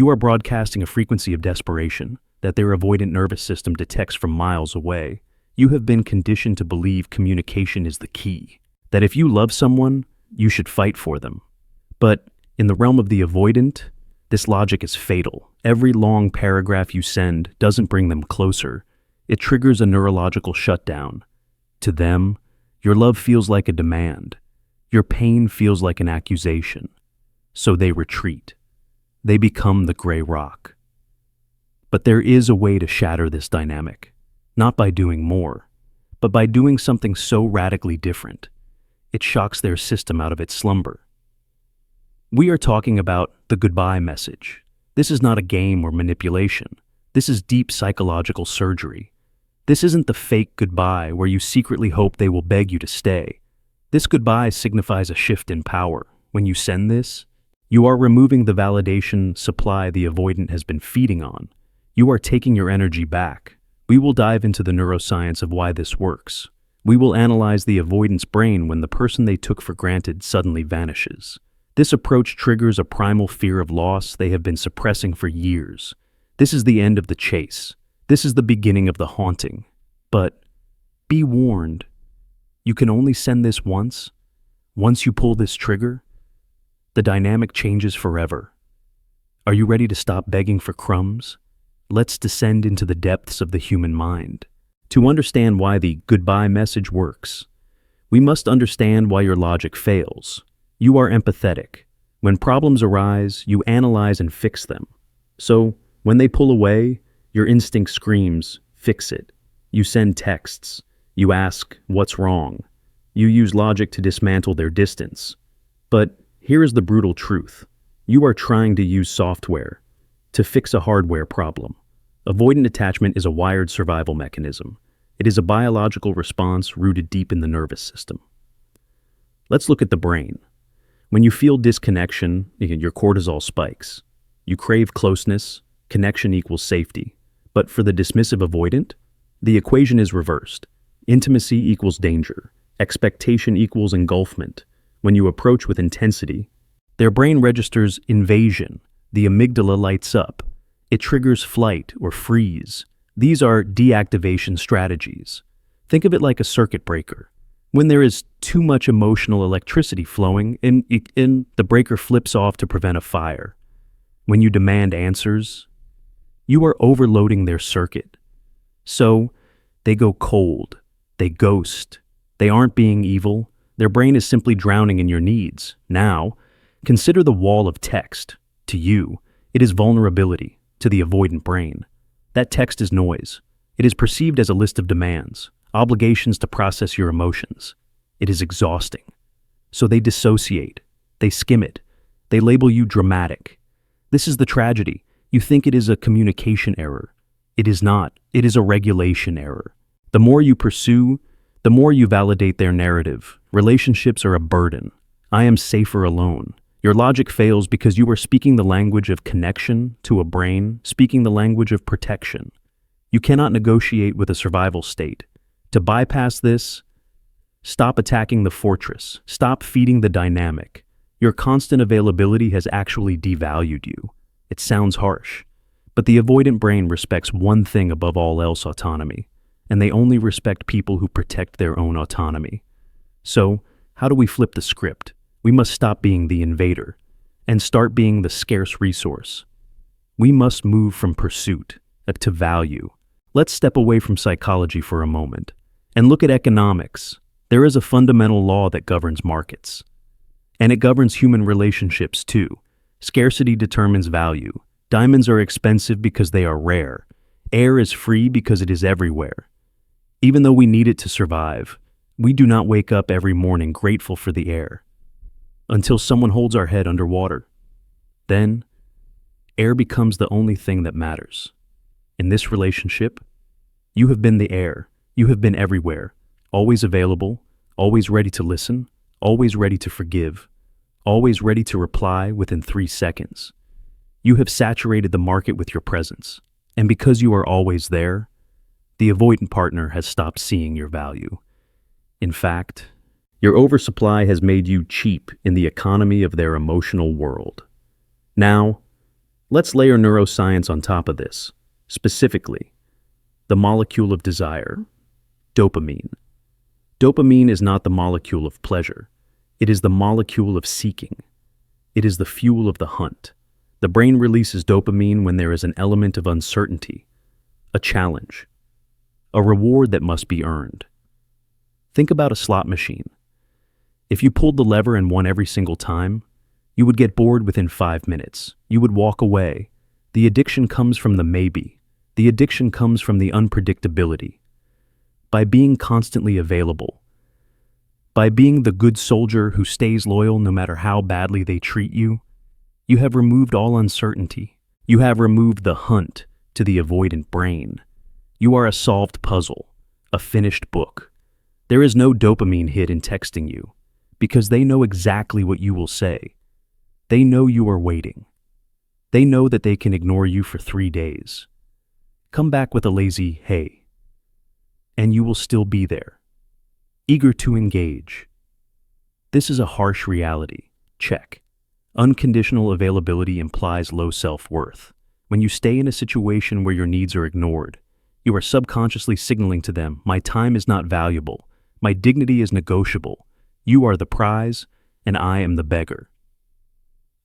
You are broadcasting a frequency of desperation that their avoidant nervous system detects from miles away. You have been conditioned to believe communication is the key, that if you love someone, you should fight for them. But in the realm of the avoidant, this logic is fatal. Every long paragraph you send doesn't bring them closer. It triggers a neurological shutdown. To them, your love feels like a demand. Your pain feels like an accusation. So they retreat. They become the gray rock. But there is a way to shatter this dynamic, not by doing more, but by doing something so radically different. It shocks their system out of its slumber. We are talking about the goodbye message. This is not a game or manipulation. This is deep psychological surgery. This isn't the fake goodbye where you secretly hope they will beg you to stay. This goodbye signifies a shift in power. When you send this, you are removing the validation supply the avoidant has been feeding on. You are taking your energy back. We will dive into the neuroscience of why this works. We will analyze the avoidant's brain when the person they took for granted suddenly vanishes. This approach triggers a primal fear of loss they have been suppressing for years. This is the end of the chase. This is the beginning of the haunting. But be warned, you can only send this once. Once you pull this trigger, the dynamic changes forever. Are you ready to stop begging for crumbs? Let's descend into the depths of the human mind. To understand why the goodbye message works, we must understand why your logic fails. You are empathetic. When problems arise, you analyze and fix them. So, when they pull away, your instinct screams, fix it. You send texts. You ask, what's wrong? You use logic to dismantle their distance. But here is the brutal truth. You are trying to use software to fix a hardware problem. Avoidant attachment is a wired survival mechanism. It is a biological response rooted deep in the nervous system. Let's look at the brain. When you feel disconnection, your cortisol spikes. You crave closeness, connection equals safety. But for the dismissive avoidant, the equation is reversed. Intimacy equals danger. Expectation equals engulfment. When you approach with intensity, their brain registers invasion. The amygdala lights up. It triggers flight or freeze. These are deactivation strategies. Think of it like a circuit breaker. When there is too much emotional electricity flowing, and the breaker flips off to prevent a fire. When you demand answers, you are overloading their circuit. So, they go cold. They ghost. They aren't being evil. Their brain is simply drowning in your needs. Now, consider the wall of text. To you, it is vulnerability. To the avoidant brain, that text is noise. It is perceived as a list of demands, obligations to process your emotions. It is exhausting. So they dissociate. They skim it. They label you dramatic. This is the tragedy. You think it is a communication error. It is not. It is a regulation error. The more you pursue, the more you validate their narrative. Relationships are a burden. I am safer alone. Your logic fails because you are speaking the language of connection to a brain, speaking the language of protection. You cannot negotiate with a survival state. To bypass this, stop attacking the fortress. Stop feeding the dynamic. Your constant availability has actually devalued you. It sounds harsh, but the avoidant brain respects one thing above all else: autonomy. And they only respect people who protect their own autonomy. So, how do we flip the script? We must stop being the invader and start being the scarce resource. We must move from pursuit to value. Let's step away from psychology for a moment and look at economics. There is a fundamental law that governs markets, and it governs human relationships too. Scarcity determines value. Diamonds are expensive because they are rare. Air is free because it is everywhere. Even though we need it to survive, we do not wake up every morning grateful for the air. Until someone holds our head underwater. Then, air becomes the only thing that matters. In this relationship, you have been the air. You have been everywhere, always available, always ready to listen, always ready to forgive, always ready to reply within 3 seconds. You have saturated the market with your presence, and because you are always there, the avoidant partner has stopped seeing your value. In fact, your oversupply has made you cheap in the economy of their emotional world. Now, Let's layer neuroscience on top of this. Specifically, the molecule of desire, dopamine. Dopamine is not the molecule of pleasure. It is the molecule of seeking. It is the fuel of the hunt. The brain releases dopamine when there is an element of uncertainty, a challenge, a reward that must be earned. Think about a slot machine. If you pulled the lever and won every single time, you would get bored within 5 minutes. You would walk away. The addiction comes from the maybe. The addiction comes from the unpredictability. By being constantly available, by being the good soldier who stays loyal no matter how badly they treat you, you have removed all uncertainty. You have removed the hunt to the avoidant brain. You are a solved puzzle, a finished book. There is no dopamine hit in texting you, because they know exactly what you will say. They know you are waiting. They know that they can ignore you for 3 days. Come back with a lazy hey, and you will still be there, eager to engage. This is a harsh reality. Check. Unconditional availability implies low self-worth. When you stay in a situation where your needs are ignored, you are subconsciously signaling to them, my time is not valuable, my dignity is negotiable, you are the prize, and I am the beggar.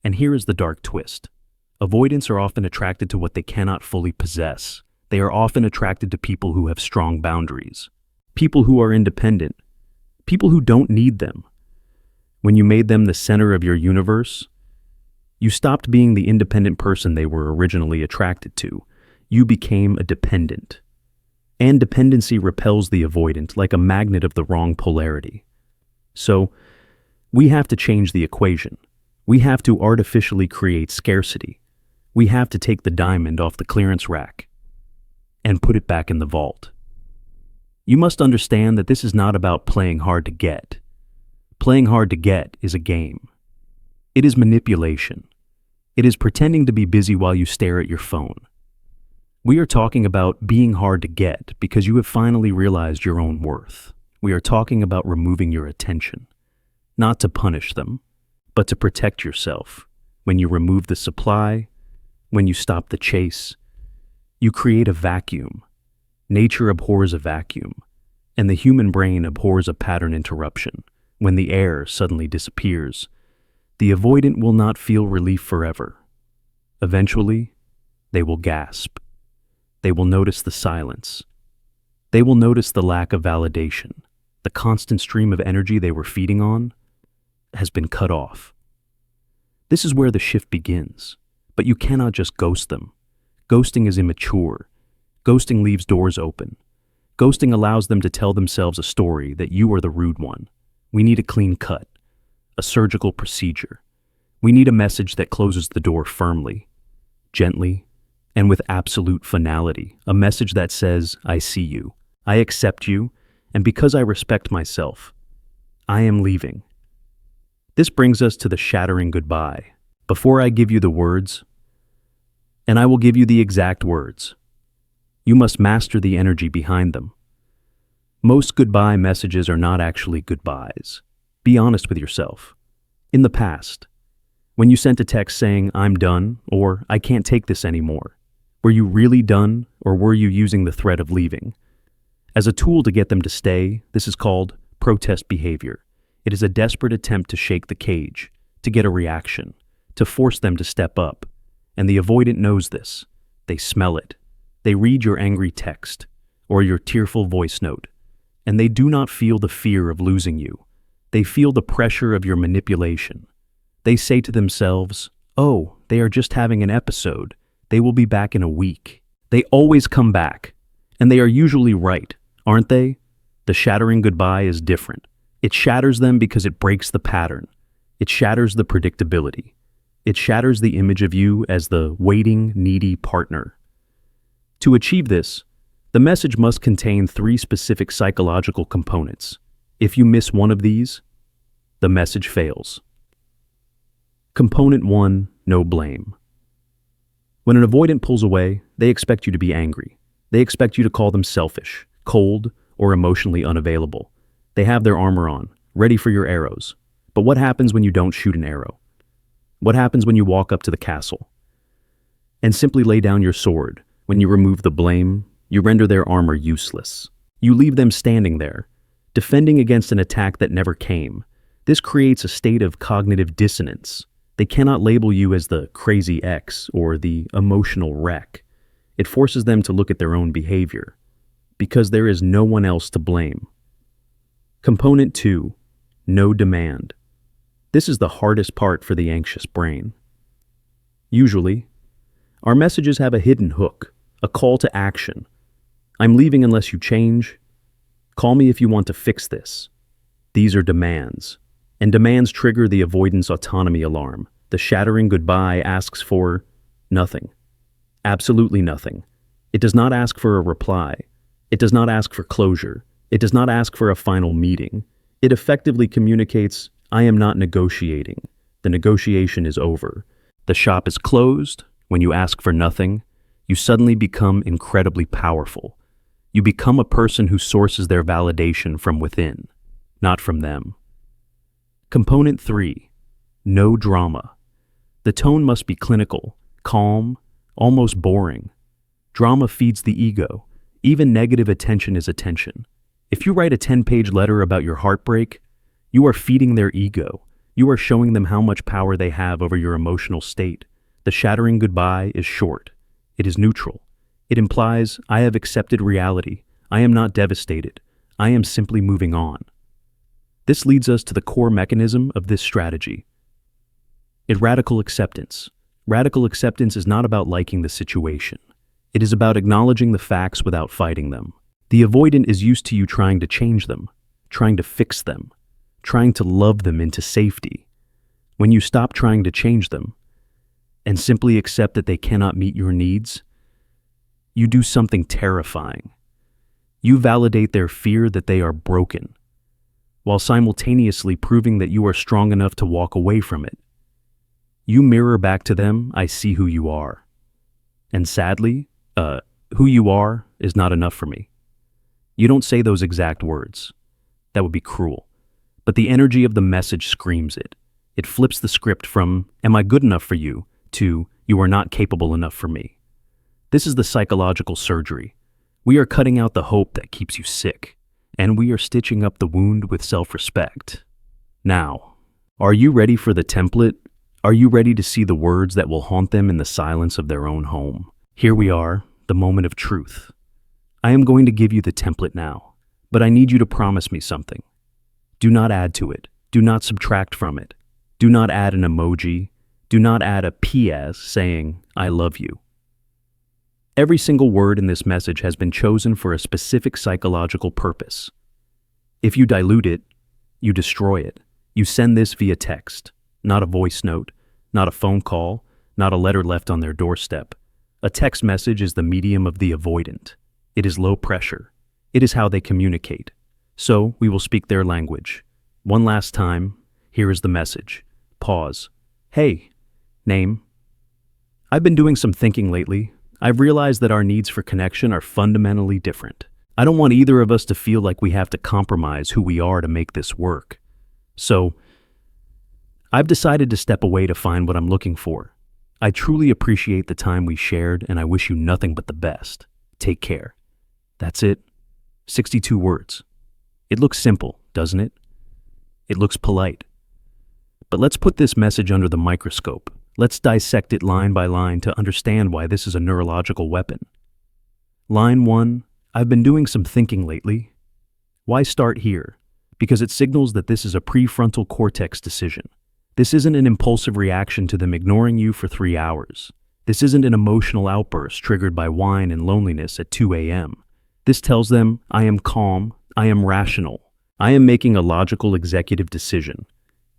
And here is the dark twist. Avoidants are often attracted to what they cannot fully possess. They are often attracted to people who have strong boundaries, people who are independent, people who don't need them. When you made them the center of your universe, you stopped being the independent person they were originally attracted to. You became a dependent. And dependency repels the avoidant like a magnet of the wrong polarity. So, we have to change the equation. We have to artificially create scarcity. We have to take the diamond off the clearance rack and put it back in the vault. You must understand that this is not about playing hard to get. Playing hard to get is a game. It is manipulation. It is pretending to be busy while you stare at your phone. We are talking about being hard to get because you have finally realized your own worth. We are talking about removing your attention, not to punish them, but to protect yourself. When you remove the supply, when you stop the chase, you create a vacuum. Nature abhors a vacuum, and the human brain abhors a pattern interruption. When the air suddenly disappears, the avoidant will not feel relief forever. Eventually, they will gasp. They will notice the silence. They will notice the lack of validation. The constant stream of energy they were feeding on has been cut off. This is where the shift begins, but you cannot just ghost them. Ghosting is immature. Ghosting leaves doors open. Ghosting allows them to tell themselves a story that you are the rude one. We need a clean cut, a surgical procedure. We need a message that closes the door firmly, gently, and with absolute finality. A message that says, I see you, I accept you, and because I respect myself, I am leaving. This brings us to the shattering goodbye. Before I give you the words, and I will give you the exact words, you must master the energy behind them. Most goodbye messages are not actually goodbyes. Be honest with yourself. In the past, when you sent a text saying, I'm done, or I can't take this anymore, were you really done, or were you using the threat of leaving? As a tool to get them to stay, this is called protest behavior. It is a desperate attempt to shake the cage, to get a reaction, to force them to step up. And the avoidant knows this. They smell it. They read your angry text, or your tearful voice note, and they do not feel the fear of losing you. They feel the pressure of your manipulation. They say to themselves, oh, they are just having an episode. They will be back in a week. They always come back, and they are usually right, aren't they? The shattering goodbye is different. It shatters them because it breaks the pattern. It shatters the predictability. It shatters the image of you as the waiting, needy partner. To achieve this, the message must contain 3 specific psychological components. If you miss one of these, the message fails. Component 1, no blame. When an avoidant pulls away, they expect you to be angry. They expect you to call them selfish, cold, or emotionally unavailable. They have their armor on, ready for your arrows. But what happens when you don't shoot an arrow? What happens when you walk up to the castle? and simply lay down your sword. When you remove the blame, you render their armor useless. You leave them standing there, defending against an attack that never came. This creates a state of cognitive dissonance. They cannot label you as the crazy ex or the emotional wreck. It forces them to look at their own behavior, because there is no one else to blame. Component 2. No demand. This is the hardest part for the anxious brain. Usually, our messages have a hidden hook, a call to action. I'm leaving unless you change. Call me if you want to fix this. These are demands. And demands trigger the avoidance autonomy alarm. The shattering goodbye asks for nothing. Absolutely nothing. It does not ask for a reply. It does not ask for closure. It does not ask for a final meeting. It effectively communicates, I am not negotiating. The negotiation is over. The shop is closed. When you ask for nothing, you suddenly become incredibly powerful. You become a person who sources their validation from within, not from them. Component 3. No drama. The tone must be clinical, calm, almost boring. Drama feeds the ego. Even negative attention is attention. If you write a 10-page letter about your heartbreak, you are feeding their ego. You are showing them how much power they have over your emotional state. The shattering goodbye is short. It is neutral. It implies, I have accepted reality. I am not devastated. I am simply moving on. This leads us to the core mechanism of this strategy. Radical acceptance. Radical acceptance is not about liking the situation. It is about acknowledging the facts without fighting them. The avoidant is used to you trying to change them, trying to fix them, trying to love them into safety. When you stop trying to change them and simply accept that they cannot meet your needs, you do something terrifying. You validate their fear that they are broken, while simultaneously proving that you are strong enough to walk away from it. You mirror back to them, I see who you are. And sadly, who you are is not enough for me. You don't say those exact words. That would be cruel. But the energy of the message screams it. It flips the script from, am I good enough for you, to, you are not capable enough for me. This is the psychological surgery. We are cutting out the hope that keeps you sick, and we are stitching up the wound with self-respect. Now, are you ready for the template? Are you ready to see the words that will haunt them in the silence of their own home? Here we are, the moment of truth. I am going to give you the template now, but I need you to promise me something. Do not add to it. Do not subtract from it. Do not add an emoji. Do not add a PS saying, I love you. Every single word in this message has been chosen for a specific psychological purpose. If you dilute it, you destroy it. You send this via text, not a voice note, not a phone call, not a letter left on their doorstep. A text message is the medium of the avoidant. It is low pressure. It is how they communicate. So we will speak their language. One last time, here is the message. Pause. Hey, name. I've been doing some thinking lately. I've realized that our needs for connection are fundamentally different. I don't want either of us to feel like we have to compromise who we are to make this work. So, I've decided to step away to find what I'm looking for. I truly appreciate the time we shared, and I wish you nothing but the best. Take care. That's it. 62 words. It looks simple, doesn't it? It looks polite. But let's put this message under the microscope. Let's dissect it line by line to understand why this is a neurological weapon. Line 1, I've been doing some thinking lately. Why start here? Because it signals that this is a prefrontal cortex decision. This isn't an impulsive reaction to them ignoring you for 3 hours. This isn't an emotional outburst triggered by wine and loneliness at 2 a.m. This tells them, I am calm, I am rational, I am making a logical executive decision.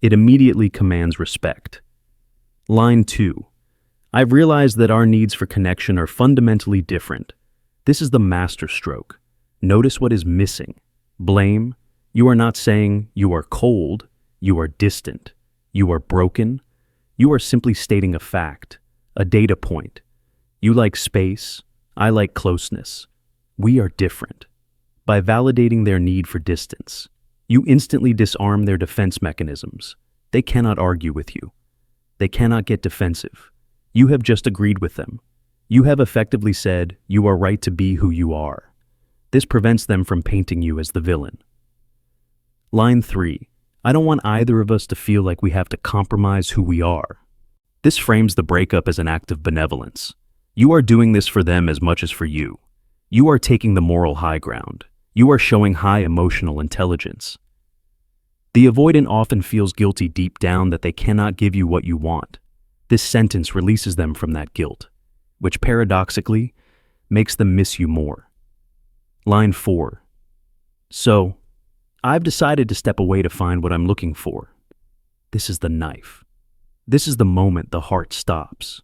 It immediately commands respect. Line 2. I've realized that our needs for connection are fundamentally different. This is the masterstroke. Notice what is missing. Blame. You are not saying you are cold, you are distant. You are broken. You are simply stating a fact, a data point. You like space, I like closeness. We are different. By validating their need for distance, you instantly disarm their defense mechanisms. They cannot argue with you. They cannot get defensive. You have just agreed with them. You have effectively said, "You are right to be who you are." This prevents them from painting you as the villain. Line 3. I don't want either of us to feel like we have to compromise who we are. This frames the breakup as an act of benevolence. You are doing this for them as much as for you. You are taking the moral high ground. You are showing high emotional intelligence. The avoidant often feels guilty deep down that they cannot give you what you want. This sentence releases them from that guilt, which paradoxically makes them miss you more. Line 4. So, I've decided to step away to find what I'm looking for. This is the knife. This is the moment the heart stops.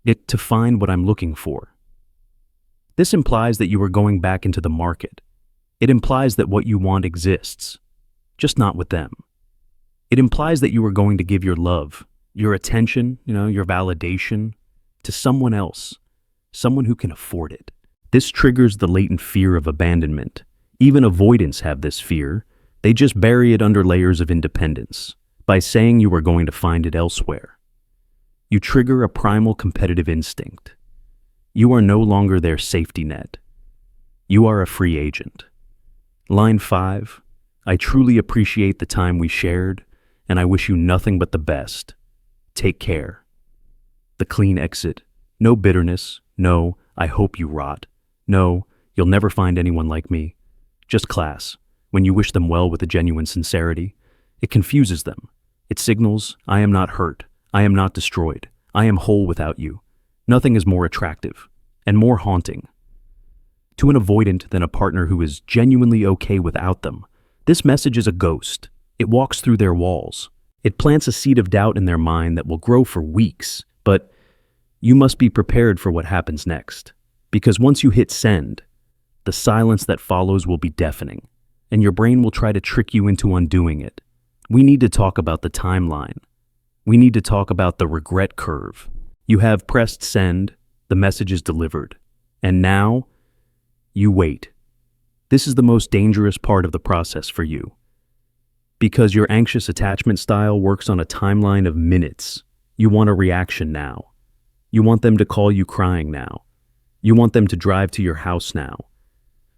To find what I'm looking for. This implies that you are going back into the market. It implies that what you want exists, just not with them. It implies that you are going to give your love, your attention, your validation to someone else, someone who can afford it. This triggers the latent fear of abandonment. Even avoidants have this fear. They just bury it under layers of independence by saying you are going to find it elsewhere. You trigger a primal competitive instinct. You are no longer their safety net. You are a free agent. Line 5. I truly appreciate the time we shared, and I wish you nothing but the best. Take care. The clean exit. No bitterness. No, I hope you rot. No, you'll never find anyone like me. Just class. When you wish them well with a genuine sincerity, it confuses them. It signals, I am not hurt. I am not destroyed. I am whole without you. Nothing is more attractive and more haunting to an avoidant than a partner who is genuinely okay without them. This message is a ghost. It walks through their walls. It plants a seed of doubt in their mind that will grow for weeks, but you must be prepared for what happens next. Because once you hit send, the silence that follows will be deafening, and your brain will try to trick you into undoing it. We need to talk about the timeline. We need to talk about the regret curve. You have pressed send, the message is delivered, and now you wait. This is the most dangerous part of the process for you. Because your anxious attachment style works on a timeline of minutes. You want a reaction now. You want them to call you crying now. You want them to drive to your house now.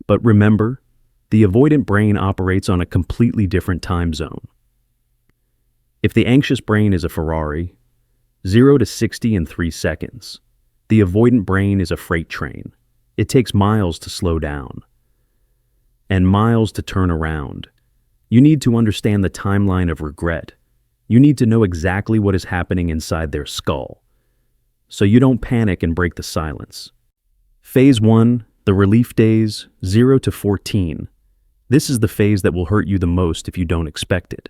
But remember, the avoidant brain operates on a completely different time zone. If the anxious brain is a Ferrari, 0 to 60 in 3 seconds. The avoidant brain is a freight train. It takes miles to slow down and miles to turn around. You need to understand the timeline of regret. You need to know exactly what is happening inside their skull, so you don't panic and break the silence. Phase 1, the relief days, 0 to 14. This is the phase that will hurt you the most if you don't expect it.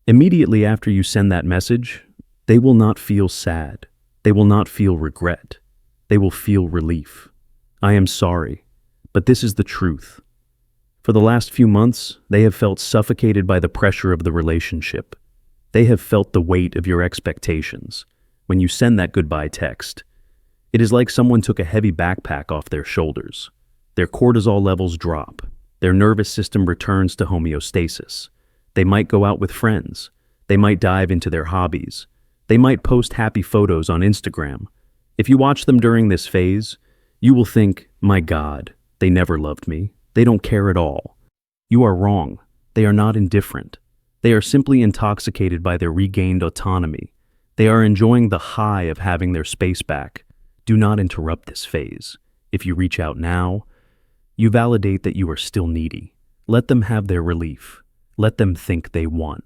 Immediately after you send that message, they will not feel sad. They will not feel regret. They will feel relief. I am sorry, but this is the truth. For the last few months, they have felt suffocated by the pressure of the relationship. They have felt the weight of your expectations. When you send that goodbye text, it is like someone took a heavy backpack off their shoulders. Their cortisol levels drop. Their nervous system returns to homeostasis. They might go out with friends. They might dive into their hobbies. They might post happy photos on Instagram. If you watch them during this phase, you will think, my God, they never loved me. They don't care at all. You are wrong. They are not indifferent. They are simply intoxicated by their regained autonomy. They are enjoying the high of having their space back. Do not interrupt this phase. If you reach out now, you validate that you are still needy. Let them have their relief. Let them think they won.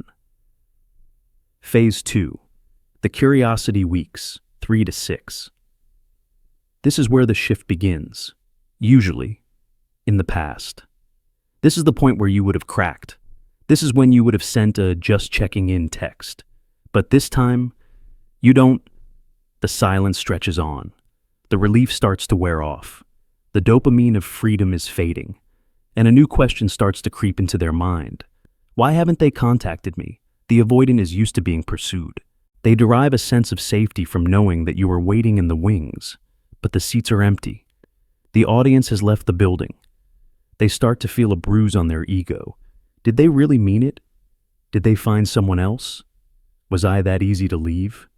Phase 2. The curiosity weeks, 3 to 6. This is where the shift begins, usually in the past. This is the point where you would have cracked. This is when you would have sent a just checking in text. But this time, you don't. The silence stretches on. The relief starts to wear off. The dopamine of freedom is fading, and a new question starts to creep into their mind. Why haven't they contacted me? The avoidant is used to being pursued. They derive a sense of safety from knowing that you are waiting in the wings, but the seats are empty. The audience has left the building. They start to feel a bruise on their ego. Did they really mean it? Did they find someone else? Was I that easy to leave?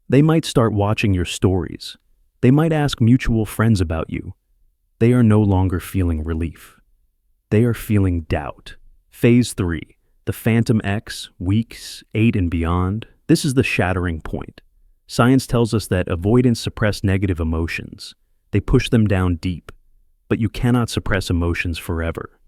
They might start watching your stories. They might ask mutual friends about you. They are no longer feeling relief. They are feeling doubt. Phase 3, the Phantom X, weeks 8 and beyond. This is the shattering point. Science tells us that avoidants suppress negative emotions. They push them down deep. But you cannot suppress emotions forever.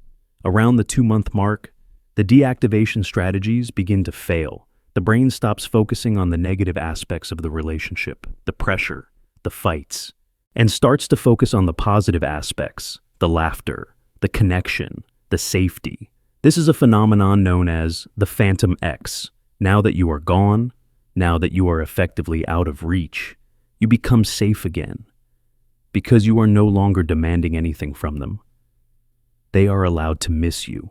Around the 2-month mark, the deactivation strategies begin to fail. The brain stops focusing on the negative aspects of the relationship, the pressure, the fights, and starts to focus on the positive aspects, the laughter, the connection, the safety. This is a phenomenon known as the Phantom X. Now that you are gone, now that you are effectively out of reach, you become safe again. Because you are no longer demanding anything from them. They are allowed to miss you.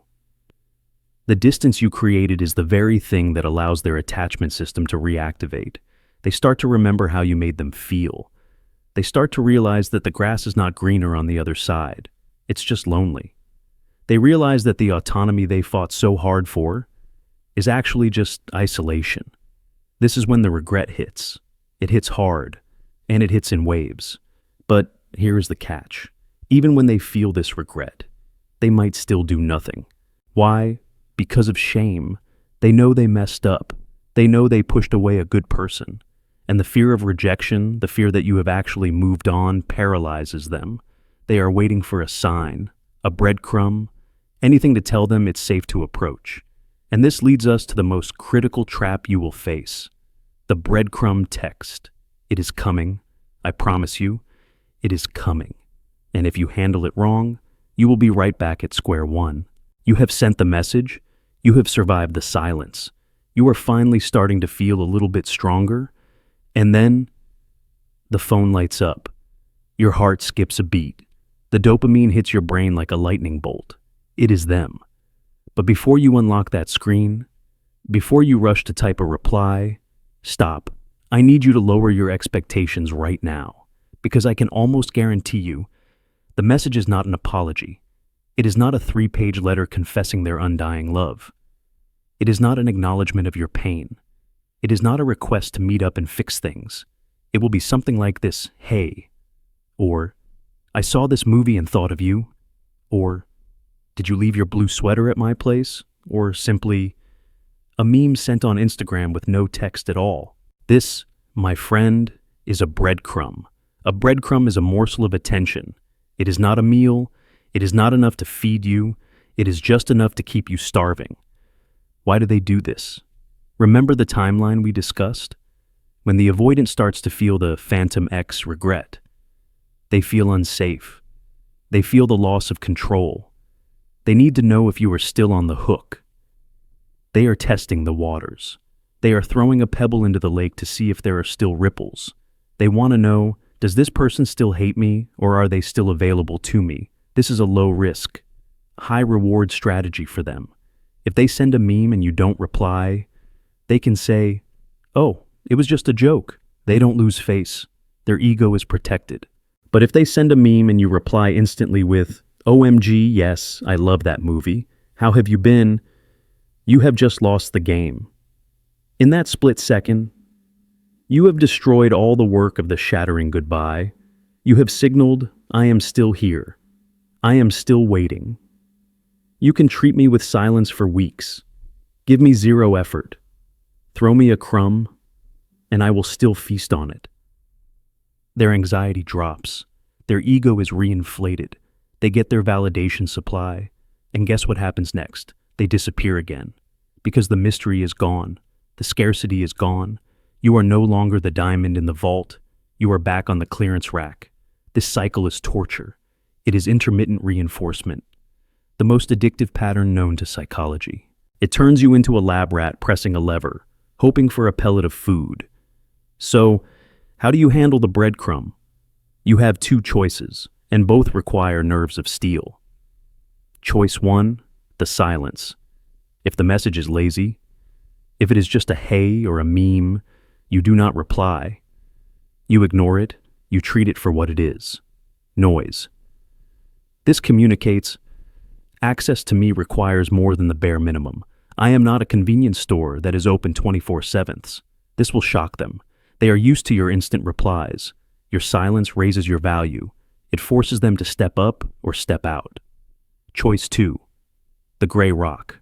The distance you created is the very thing that allows their attachment system to reactivate. They start to remember how you made them feel. They start to realize that the grass is not greener on the other side. It's just lonely. They realize that the autonomy they fought so hard for is actually just isolation. This is when the regret hits. It hits hard, and it hits in waves. But here is the catch. Even when they feel this regret, they might still do nothing. Why? Because of shame. They know they messed up. They know they pushed away a good person. And the fear of rejection, the fear that you have actually moved on, paralyzes them. They are waiting for a sign, a breadcrumb, anything to tell them it's safe to approach. And this leads us to the most critical trap you will face. The breadcrumb text. It is coming. I promise you, it is coming. And if you handle it wrong, you will be right back at square one. You have sent the message. You have survived the silence. You are finally starting to feel a little bit stronger. And then, the phone lights up. Your heart skips a beat. The dopamine hits your brain like a lightning bolt. It is them. But before you unlock that screen, before you rush to type a reply, stop. I need you to lower your expectations right now, because I can almost guarantee you, the message is not an apology. It is not a 3-page letter confessing their undying love. It is not an acknowledgement of your pain. It is not a request to meet up and fix things. It will be something like this, hey, or I saw this movie and thought of you, or did you leave your blue sweater at my place, or simply a meme sent on Instagram with no text at all. This, my friend, is a breadcrumb. A breadcrumb is a morsel of attention. It is not a meal. It is not enough to feed you. It is just enough to keep you starving. Why do they do this? Remember the timeline we discussed? When the avoidant starts to feel the Phantom X regret, they feel unsafe. They feel the loss of control. They need to know if you are still on the hook. They are testing the waters. They are throwing a pebble into the lake to see if there are still ripples. They want to know, does this person still hate me, or are they still available to me? This is a low-risk, high-reward strategy for them. If they send a meme and you don't reply, they can say, oh, it was just a joke. They don't lose face. Their ego is protected. But if they send a meme and you reply instantly with, OMG, yes, I love that movie. How have you been? You have just lost the game. In that split second, you have destroyed all the work of the shattering goodbye. You have signaled, I am still here. I am still waiting. You can treat me with silence for weeks. Give me zero effort. Throw me a crumb, and I will still feast on it. Their anxiety drops. Their ego is reinflated. They get their validation supply. And guess what happens next? They disappear again. Because the mystery is gone. The scarcity is gone. You are no longer the diamond in the vault. You are back on the clearance rack. This cycle is torture. It is intermittent reinforcement. The most addictive pattern known to psychology. It turns you into a lab rat pressing a lever, hoping for a pellet of food. So, how do you handle the breadcrumb? You have two choices, and both require nerves of steel. Choice 1, the silence. If the message is lazy, if it is just a hey or a meme, you do not reply. You ignore it, you treat it for what it is. Noise. This communicates, access to me requires more than the bare minimum. I am not a convenience store that is open 24/7. This will shock them. They are used to your instant replies. Your silence raises your value. It forces them to step up or step out. Choice 2. The gray rock.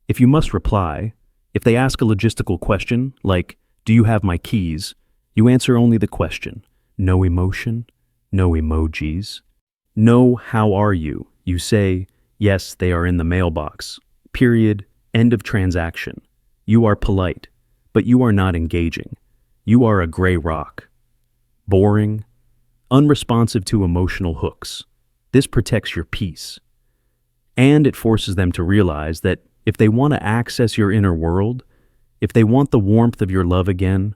If you must reply, if they ask a logistical question, like, "Do you have my keys?" you answer only the question. No emotion, no emojis. No, "How are you?" You say, "Yes, they are in the mailbox." Period. End of transaction. You are polite, but you are not engaging. You are a gray rock. Boring, unresponsive to emotional hooks. This protects your peace. And it forces them to realize that if they want to access your inner world, if they want the warmth of your love again,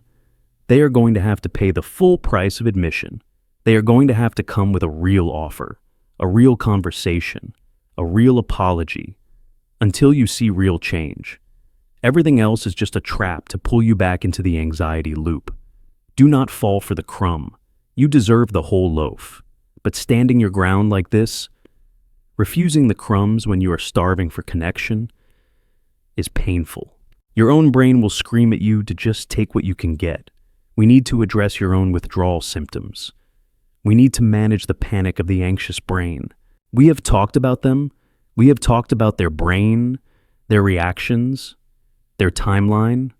they are going to have to pay the full price of admission. They are going to have to come with a real offer, a real conversation, a real apology, until you see real change. Everything else is just a trap to pull you back into the anxiety loop. Do not fall for the crumb. You deserve the whole loaf. But standing your ground like this, refusing the crumbs when you are starving for connection, is painful. Your own brain will scream at you to just take what you can get. We need to address your own withdrawal symptoms. We need to manage the panic of the anxious brain. We have talked about them. We have talked about their brain, their reactions, their timeline.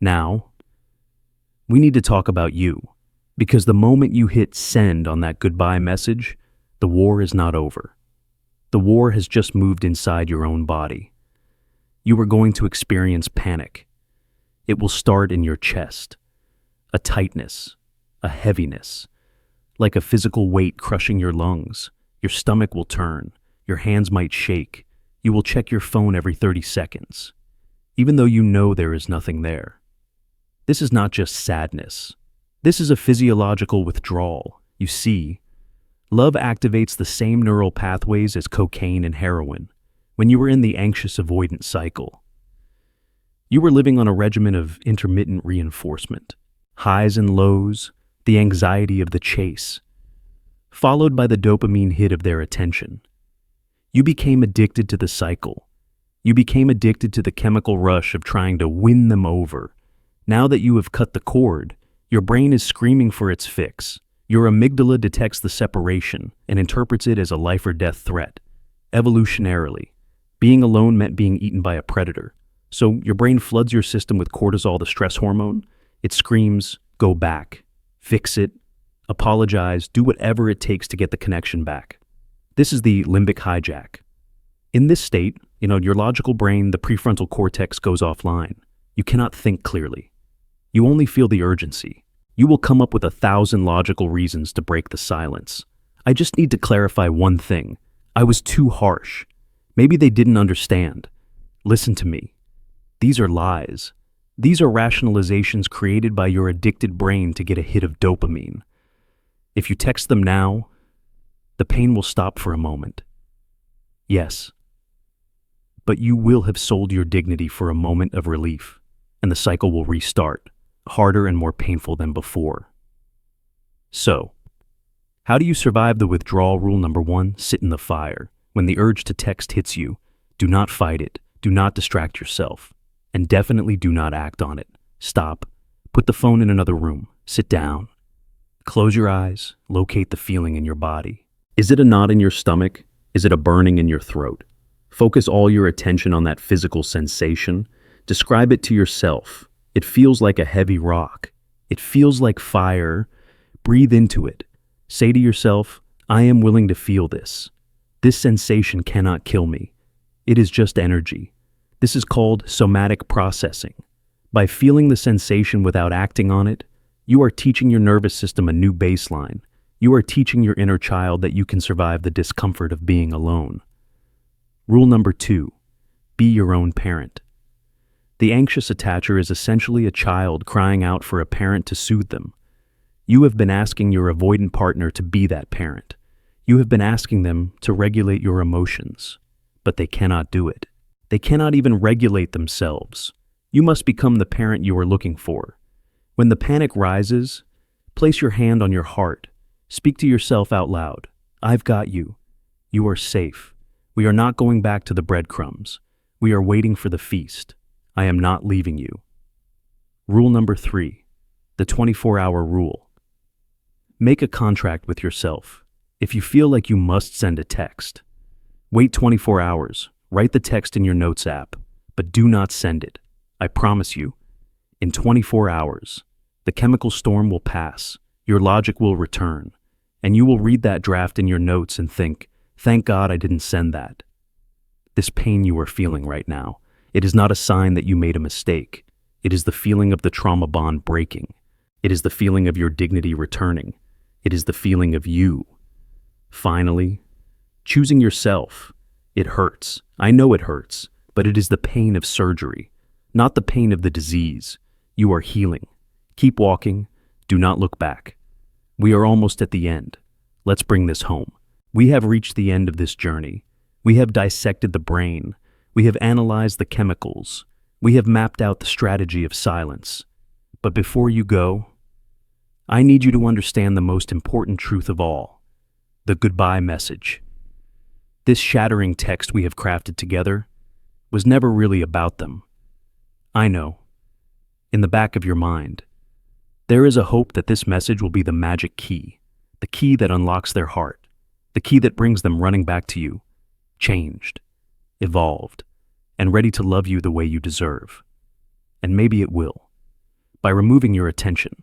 Now, we need to talk about you, because the moment you hit send on that goodbye message, the war is not over. The war has just moved inside your own body. You are going to experience panic. It will start in your chest. A tightness, a heaviness, like a physical weight crushing your lungs. Your stomach will turn. Your hands might shake. You will check your phone every 30 seconds, even though you know there is nothing there. This is not just sadness. This is a physiological withdrawal. You see, love activates the same neural pathways as cocaine and heroin when you were in the anxious avoidant cycle. You were living on a regimen of intermittent reinforcement, highs and lows, the anxiety of the chase, followed by the dopamine hit of their attention. You became addicted to the cycle. You became addicted to the chemical rush of trying to win them over. Now that you have cut the cord, your brain is screaming for its fix. Your amygdala detects the separation and interprets it as a life or death threat. Evolutionarily, being alone meant being eaten by a predator. So your brain floods your system with cortisol, the stress hormone. It screams, "Go back, fix it, apologize, do whatever it takes to get the connection back." This is the limbic hijack. In this state, your logical brain, the prefrontal cortex, goes offline. You cannot think clearly. You only feel the urgency. You will come up with 1,000 logical reasons to break the silence. I just need to clarify one thing. I was too harsh. Maybe they didn't understand. Listen to me. These are lies. These are rationalizations created by your addicted brain to get a hit of dopamine. If you text them now, the pain will stop for a moment. Yes. But you will have sold your dignity for a moment of relief, and the cycle will restart, harder and more painful than before. So, how do you survive the withdrawal rule number 1? Sit in the fire. When the urge to text hits you, do not fight it. Do not distract yourself. And definitely do not act on it. Stop. Put the phone in another room. Sit down. Close your eyes. Locate the feeling in your body. Is it a knot in your stomach? Is it a burning in your throat? Focus all your attention on that physical sensation. Describe it to yourself. It feels like a heavy rock. It feels like fire. Breathe into it. Say to yourself, "I am willing to feel this. This sensation cannot kill me. It is just energy." This is called somatic processing. By feeling the sensation without acting on it, you are teaching your nervous system a new baseline. You are teaching your inner child that you can survive the discomfort of being alone. Rule number 2, be your own parent. The anxious attacher is essentially a child crying out for a parent to soothe them. You have been asking your avoidant partner to be that parent. You have been asking them to regulate your emotions, but they cannot do it. They cannot even regulate themselves. You must become the parent you are looking for. When the panic rises, place your hand on your heart. Speak to yourself out loud. I've got you. You are safe. We are not going back to the breadcrumbs. We are waiting for the feast. I am not leaving you. Rule number 3, the 24-hour rule. Make a contract with yourself. If you feel like you must send a text, wait 24 hours, write the text in your notes app, but do not send it. I promise you, in 24 hours, the chemical storm will pass, your logic will return, and you will read that draft in your notes and think, thank God I didn't send that. This pain you are feeling right now, it is not a sign that you made a mistake. It is the feeling of the trauma bond breaking. It is the feeling of your dignity returning. It is the feeling of you. Finally, choosing yourself. It hurts. I know it hurts, but it is the pain of surgery, not the pain of the disease. You are healing. Keep walking. Do not look back. We are almost at the end. Let's bring this home. We have reached the end of this journey. We have dissected the brain. We have analyzed the chemicals. We have mapped out the strategy of silence. But before you go, I need you to understand the most important truth of all, the goodbye message. This shattering text we have crafted together was never really about them. I know, in the back of your mind, there is a hope that this message will be the magic key, the key that unlocks their heart, the key that brings them running back to you, changed, evolved, and ready to love you the way you deserve. And maybe it will, by removing your attention,